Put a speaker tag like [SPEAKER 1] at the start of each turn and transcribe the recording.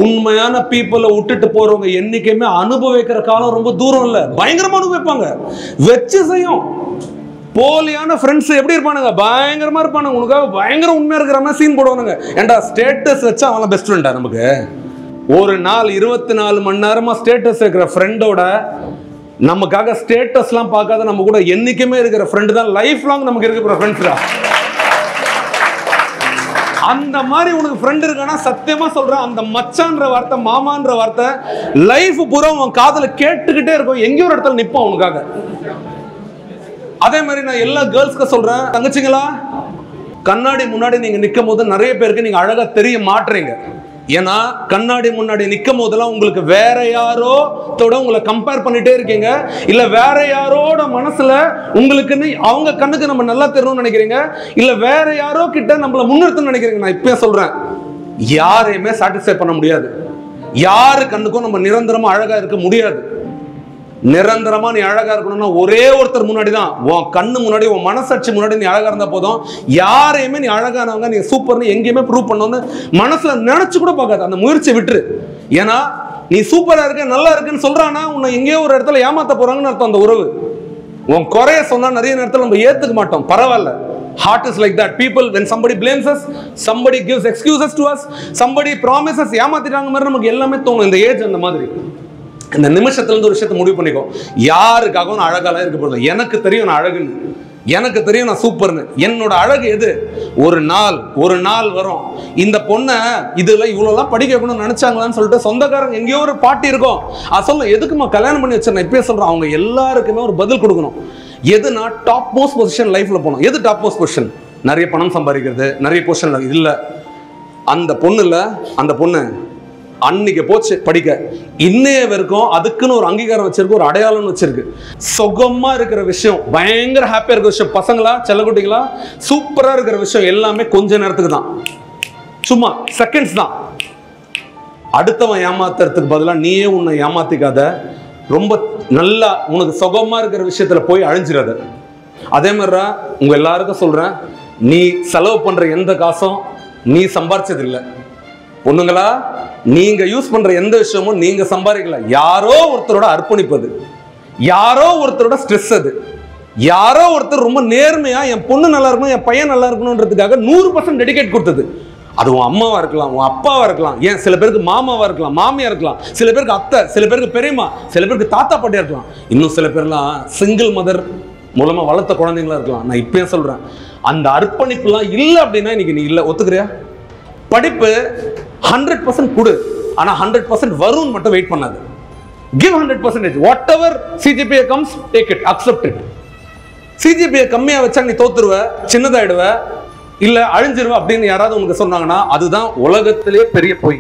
[SPEAKER 1] உண்மையான பீப்புளை விட்டுட்டு போறவங்க என்னைக்குமே அனுபவிக்கிற காலம் ரொம்ப தூரம் இல்ல, பயங்கரமா அனுபவிப்பாங்க, வச்சு செய்யும். போலியான ஃப்ரெண்ட்ஸ் எப்படி இருப்பானுங்க, பயங்கரமா இருப்பானுங்க, உனக்காக பயங்கர உண்மையா இருக்கிற மாதிரி சீன் போடுவானுங்க. ஏன்டா ஸ்டேட்டஸ் வச்சா அவன் பெஸ்ட் ஃப்ரெண்டா? நமக்கு ஒரு நாள் 24 மணி நேரமா ஸ்டேட்டஸ் இருக்கிற ஃப்ரெண்டோட நமக்காக ஸ்டேட்டஸ்லாம் பார்க்காத நம்ம கூட என்னைக்குமே இருக்கிற ஃப்ரெண்டு தான் லைஃப் லாங் நமக்கு இருக்கிற ஃப்ரெண்ட்ஸ்டா. அந்த மாதிரி உனக்கு ஃப்ரெண்ட் இருக்கானா சத்தியமா சொல்றேன், அந்த மச்சான்ற வார்த்தை மாமான்ற வார்த்தை லைஃப் பூரா உன் காதுல கேட்டுக்கிட்டே இருக்கும், எங்கேயோ ஒரு இடத்துல நிப்பான் உனக்காக. அதே மாதிரி நான் எல்லா கேர்ள்ஸ்க்கு சொல்றேன், தங்கச்சிங்களா, கண்ணாடி முன்னாடி நீங்க நிற்கும் போது நிறைய பேருக்கு நீங்க அழகா தெரிய மாட்டுறீங்க. ஏன்னா கண்ணாடி முன்னாடி நிற்கும் போதெல்லாம் உங்களுக்கு வேற யாரோட உங்களை கம்பேர் பண்ணிட்டே இருக்கீங்க, இல்ல வேற யாரோட மனசுல உங்களுக்குன்னு அவங்க கண்ணுக்கு நம்ம நல்லா தெரியணும்னு நினைக்கிறீங்க, இல்ல வேற யாரோ கிட்ட நம்மள முன்னிறுத்தணும்னு நினைக்கிறீங்க. நான் இப்பயே சொல்றேன், யாரையுமே சாட்டிஸ்ஃபை பண்ண முடியாது, யாரு கண்ணுக்கும் நம்ம நிரந்தரமா அழகா இருக்க முடியாது. நிரந்தரமா நீ அழகா இருக்கணும்னா ஒரே ஒருத்தர் முன்னாடி தான், உன் கண்ணு முன்னாடி, உன் மனசாட்சி முன்னாடி நீ அழகா இருந்தா போதும். யாரையுமே நீ அழகானவங்க, நீ சூப்பர்னு எங்கேயுமே ப்ரூவ் பண்ணணும்னு மனசுல நினைச்சு கூட பார்க்காது, அந்த முயற்சியை விட்டுரு. ஏன்னா நீ சூப்பரா இருக்க நல்லா இருக்குன்னு சொல்றானா உன்னை எங்கேயோ ஒரு இடத்துல ஏமாத்த போறாங்கன்னு அர்த்தம். அந்த உறவு உன் குறைய சொன்னா நிறைய நேரத்தில் நம்ம ஏத்துக்க மாட்டோம், பரவாயில்ல. Heart is like that. People, when somebody blames us, somebody gives excuses to us, somebody promises, ஏமாத்திட்டாங்க மாதிரி நமக்கு எல்லாமே தோணும். இந்த ஏஜ் அந்த மாதிரி. இந்த நிமிஷத்துல இருந்து ஒரு விஷயத்தை முடிவு பண்ணிக்கோ, யாருக்காகவும் நான் அழகாலாம் இருக்க போறது. எனக்கு தெரியும் நான் அழகுன்னு, எனக்கு தெரியும் நான் சூப்பர்னு. என்னோட அழகு எது? ஒரு நாள் வரும், இந்த பொண்ணை இதுல இவ்வளோலாம் படிக்க வைக்கணும்னு நினைச்சாங்களான்னு சொல்லிட்டு சொந்தக்காரங்க எங்கேயோ ஒரு பாட்டி இருக்கும், அது சொல்ல எதுக்குமா கல்யாணம் பண்ணி வச்சேன். நான் இப்பயே சொல்றேன், அவங்க எல்லாருக்குமே ஒரு பதில் கொடுக்கணும். எதுனா டாப் மோஸ்ட் பொசிஷன் லைஃப்ல போகணும். எது டாப் மோஸ்ட் பொசிஷன்? நிறைய பணம் சம்பாதிக்கிறது, நிறைய பொசிஷன் இல்ல. அந்த பொண்ணு இல்ல, அந்த பொண்ணு அன்னைக்கு போச்சு படிக்க, இன்னைய வரைக்கும் அதுக்குன்னு ஒரு அங்கீகாரம் வச்சிருக்கு, ஒரு அடையாளம் வச்சிருக்கு. சுகமா இருக்கிற விஷயம், பயங்கர ஹாப்பியா இருக்கிற விஷயம், பசங்களா செல்லக்குட்டிகளா சூப்பரா இருக்கிற விஷயம் எல்லாமே கொஞ்ச நேரத்துக்கு தான், சும்மா செகண்ட்ஸ் தான். அடுத்தவன் ஏமாத்துறதுக்கு பதிலாக நீயே உன்னை ஏமாத்திக்காத, ரொம்ப நல்லா உனக்கு சுகமா இருக்கிற விஷயத்துல போய் அழிஞ்சிடாத. அதே மாதிரி உங்க எல்லாருக்கும் சொல்றேன், நீ செலவு பண்ற எந்த காசும் நீ சம்பாரிச்சது இல்லை. பொண்ணுங்களா, நீங்க யூஸ் பண்ற எந்த விஷயமும் நீங்க சம்பாதிக்கல, யாரோ ஒருத்தரோட அர்ப்பணிப்பது, யாரோ ஒருத்தரோட ஸ்ட்ரெஸ், அது யாரோ ஒருத்தர் ரொம்ப நேர்மையா என் பொண்ணு நல்லா இருக்கணும், என் பையன் நல்லா இருக்கணும்ன்றதுக்காக 100% டெடிகேட் கொடுத்தது. அது உன் அம்மாவா இருக்கலாம், உன் அப்பாவா இருக்கலாம், ஏன் சில பேருக்கு மாமாவா இருக்கலாம், மாமியா இருக்கலாம், சில பேருக்கு அத்தை, சில பேருக்கு பெரியம்மா, சில பேருக்கு தாத்தா பாட்டியா இருக்கலாம், இன்னும் சில பேர்லாம் சிங்கிள் மதர் மூலமா வளர்த்த குழந்தைங்களா இருக்கலாம். நான் இப்பயே சொல்றேன், அந்த அர்ப்பணிப்புலாம் இல்லை அப்படின்னா இன்னைக்கு நீ இல்லை. ஒத்துக்கிறியா? படிப்பு 100% கொடு, ஆனா 100% வரும்னு மட்டும் வெயிட் பண்ணாது. Give 100%. Whatever CGPA comes, take it, accept it. CGPA கம்மியா வச்சா நீ தோத்துருவ, சின்னதாயிடுவ, இல்ல அழிஞ்சிருவ அப்படின்னு யாராவது உனக்கு சொன்னாங்கன்னா அதுதான் உலகத்திலே பெரிய பொய்.